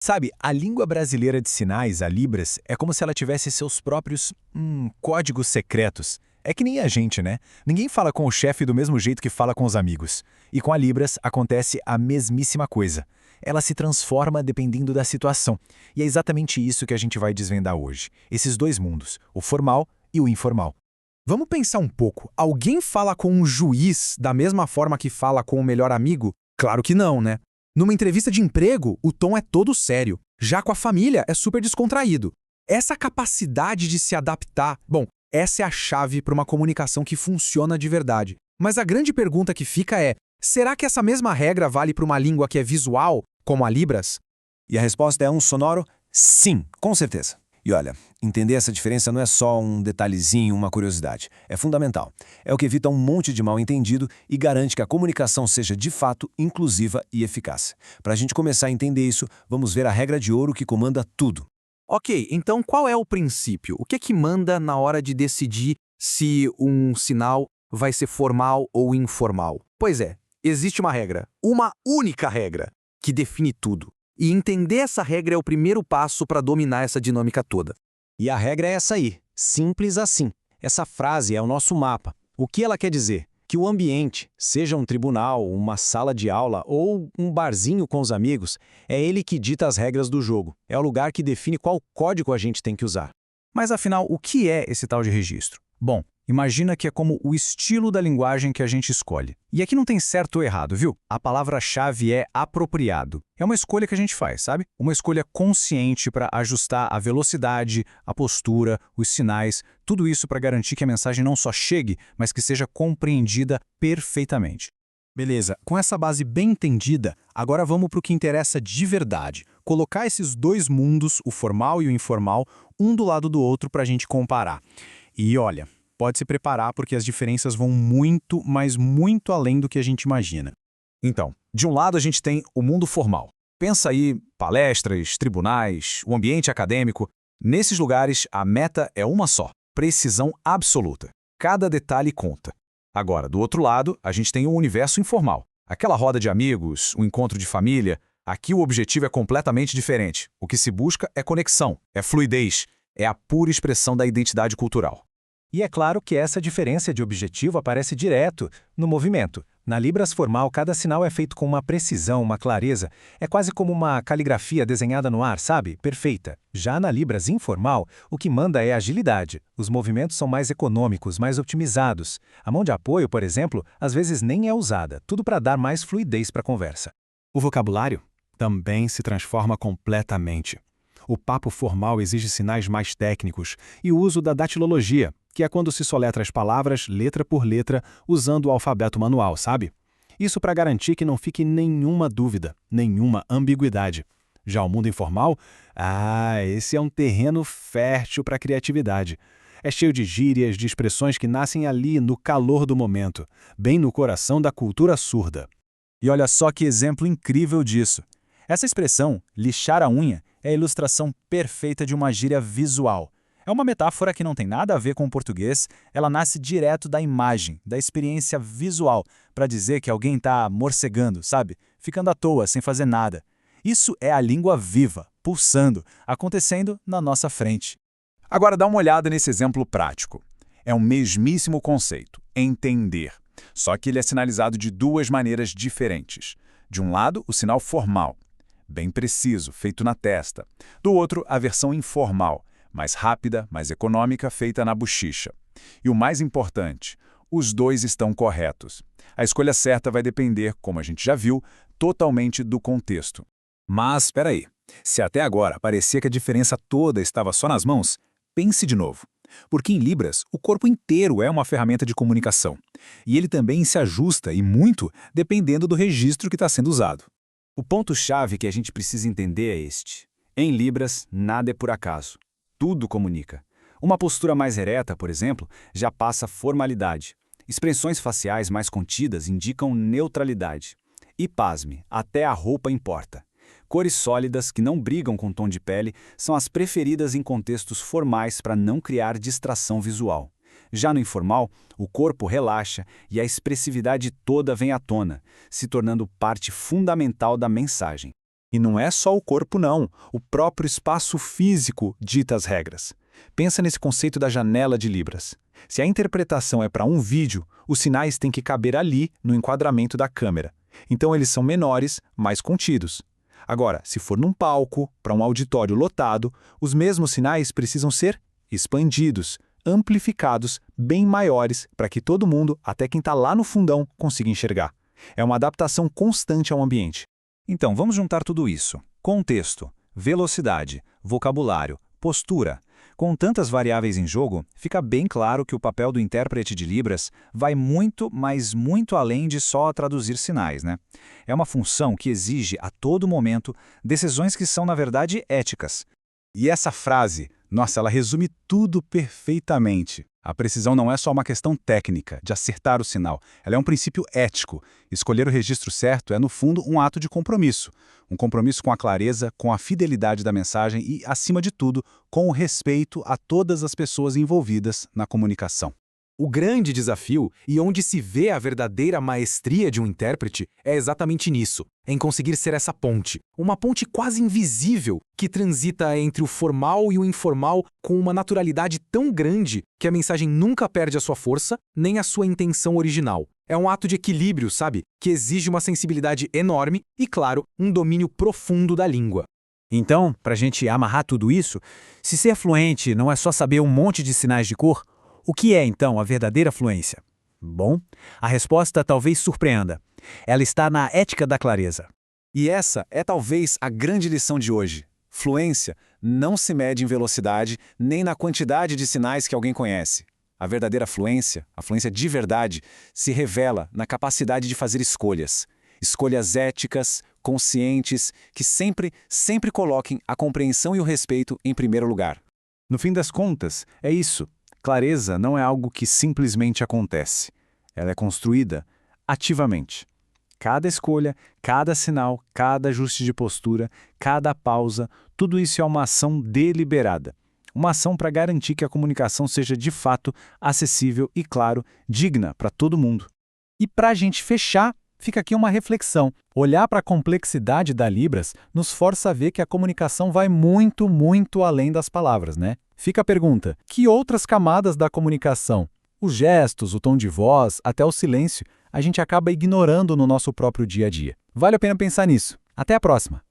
Sabe, a língua brasileira de sinais, a Libras, é como se ela tivesse seus próprios códigos secretos. É que nem a gente, né? Ninguém fala com o chefe do mesmo jeito que fala com os amigos. E com a Libras acontece a mesmíssima coisa. Ela se transforma dependendo da situação. E é exatamente isso que a gente vai desvendar hoje. Esses dois mundos, o formal e o informal. Vamos pensar um pouco. Alguém fala com um juiz da mesma forma que fala com o melhor amigo? Claro que não, né? Numa entrevista de emprego, o tom é todo sério. Já com a família, é super descontraído. Essa capacidade de se adaptar, bom, essa é a chave para uma comunicação que funciona de verdade. Mas a grande pergunta que fica é: será que essa mesma regra vale para uma língua que é visual, como a Libras? E a resposta é um sonoro sim, com certeza. E olha, entender essa diferença não é só um detalhezinho, uma curiosidade. É fundamental. É o que evita um monte de mal-entendido e garante que a comunicação seja de fato inclusiva e eficaz. Para a gente começar a entender isso, vamos ver a regra de ouro que comanda tudo. Ok, então qual é o princípio? O que é que manda na hora de decidir se um sinal vai ser formal ou informal? Pois é, existe uma regra, uma única regra, que define tudo. E entender essa regra é o primeiro passo para dominar essa dinâmica toda. E a regra é essa aí, simples assim. Essa frase é o nosso mapa. O que ela quer dizer? Que o ambiente, seja um tribunal, uma sala de aula ou um barzinho com os amigos, é ele que dita as regras do jogo. É o lugar que define qual código a gente tem que usar. Mas afinal, o que é esse tal de registro? Bom, imagina que é como o estilo da linguagem que a gente escolhe. E aqui não tem certo ou errado, viu? A palavra-chave é apropriado. É uma escolha que a gente faz, sabe? Uma escolha consciente para ajustar a velocidade, a postura, os sinais, tudo isso para garantir que a mensagem não só chegue, mas que seja compreendida perfeitamente. Beleza, com essa base bem entendida, agora vamos para o que interessa de verdade. Colocar esses dois mundos, o formal e o informal, um do lado do outro para a gente comparar. E olha, pode se preparar porque as diferenças vão muito, mas muito além do que a gente imagina. Então, de um lado a gente tem o mundo formal. Pensa aí, palestras, tribunais, o ambiente acadêmico. Nesses lugares, a meta é uma só: precisão absoluta. Cada detalhe conta. Agora, do outro lado, a gente tem o universo informal. Aquela roda de amigos, o encontro de família. Aqui o objetivo é completamente diferente. O que se busca é conexão, é fluidez, é a pura expressão da identidade cultural. E é claro que essa diferença de objetivo aparece direto no movimento. Na Libras formal, cada sinal é feito com uma precisão, uma clareza. É quase como uma caligrafia desenhada no ar, sabe? Perfeita. Já na Libras informal, o que manda é agilidade. Os movimentos são mais econômicos, mais optimizados. A mão de apoio, por exemplo, às vezes nem é usada. Tudo para dar mais fluidez para a conversa. O vocabulário também se transforma completamente. O papo formal exige sinais mais técnicos e o uso da datilologia, que é quando se soletra as palavras letra por letra usando o alfabeto manual, sabe? Isso para garantir que não fique nenhuma dúvida, nenhuma ambiguidade. Já o mundo informal, esse é um terreno fértil para a criatividade. É cheio de gírias, de expressões que nascem ali no calor do momento, bem no coração da cultura surda. E olha só que exemplo incrível disso. Essa expressão, lixar a unha, é a ilustração perfeita de uma gíria visual. É uma metáfora que não tem nada a ver com o português, ela nasce direto da imagem, da experiência visual, para dizer que alguém está morcegando, sabe? Ficando à toa, sem fazer nada. Isso é a língua viva, pulsando, acontecendo na nossa frente. Agora dá uma olhada nesse exemplo prático. É o mesmíssimo conceito, entender. Só que ele é sinalizado de duas maneiras diferentes. De um lado, o sinal formal, bem preciso, feito na testa. Do outro, a versão informal, mais rápida, mais econômica, feita na bochicha. E o mais importante, os dois estão corretos. A escolha certa vai depender, como a gente já viu, totalmente do contexto. Mas, espera aí, se até agora parecia que a diferença toda estava só nas mãos, pense de novo. Porque em Libras, o corpo inteiro é uma ferramenta de comunicação. E ele também se ajusta, e muito, dependendo do registro que está sendo usado. O ponto-chave que a gente precisa entender é este. Em Libras, nada é por acaso. Tudo comunica. Uma postura mais ereta, por exemplo, já passa formalidade. Expressões faciais mais contidas indicam neutralidade. E pasme, até a roupa importa. Cores sólidas que não brigam com tom de pele são as preferidas em contextos formais para não criar distração visual. Já no informal, o corpo relaxa e a expressividade toda vem à tona, se tornando parte fundamental da mensagem. E não é só o corpo, não. O próprio espaço físico dita as regras. Pensa nesse conceito da janela de Libras. Se a interpretação é para um vídeo, os sinais têm que caber ali, no enquadramento da câmera. Então eles são menores, mais contidos. Agora, se for num palco, para um auditório lotado, os mesmos sinais precisam ser expandidos, amplificados, bem maiores, para que todo mundo, até quem está lá no fundão, consiga enxergar. É uma adaptação constante ao ambiente. Então, vamos juntar tudo isso. Contexto, velocidade, vocabulário, postura. Com tantas variáveis em jogo, fica bem claro que o papel do intérprete de Libras vai muito, mas muito além de só traduzir sinais, né? É uma função que exige, a todo momento, decisões que são, na verdade, éticas. E essa frase, nossa, ela resume tudo perfeitamente. A precisão não é só uma questão técnica, de acertar o sinal. Ela é um princípio ético. Escolher o registro certo é, no fundo, um ato de compromisso. Um compromisso com a clareza, com a fidelidade da mensagem e, acima de tudo, com o respeito a todas as pessoas envolvidas na comunicação. O grande desafio, e onde se vê a verdadeira maestria de um intérprete, é exatamente nisso, em conseguir ser essa ponte. Uma ponte quase invisível que transita entre o formal e o informal com uma naturalidade tão grande que a mensagem nunca perde a sua força, nem a sua intenção original. É um ato de equilíbrio, sabe? Que exige uma sensibilidade enorme e, claro, um domínio profundo da língua. Então, para a gente amarrar tudo isso, se ser fluente não é só saber um monte de sinais de cor, o que é, então, a verdadeira fluência? Bom, a resposta talvez surpreenda. Ela está na ética da clareza. E essa é talvez a grande lição de hoje. Fluência não se mede em velocidade nem na quantidade de sinais que alguém conhece. A verdadeira fluência, a fluência de verdade, se revela na capacidade de fazer escolhas. Escolhas éticas, conscientes, que sempre coloquem a compreensão e o respeito em primeiro lugar. No fim das contas, é isso. Clareza não é algo que simplesmente acontece. Ela é construída ativamente. Cada escolha, cada sinal, cada ajuste de postura, cada pausa, tudo isso é uma ação deliberada. Uma ação para garantir que a comunicação seja de fato acessível e, claro, digna para todo mundo. E para a gente fechar, fica aqui uma reflexão. Olhar para a complexidade da Libras nos força a ver que a comunicação vai muito, muito além das palavras, né? Fica a pergunta: que outras camadas da comunicação, os gestos, o tom de voz, até o silêncio, a gente acaba ignorando no nosso próprio dia a dia? Vale a pena pensar nisso. Até a próxima!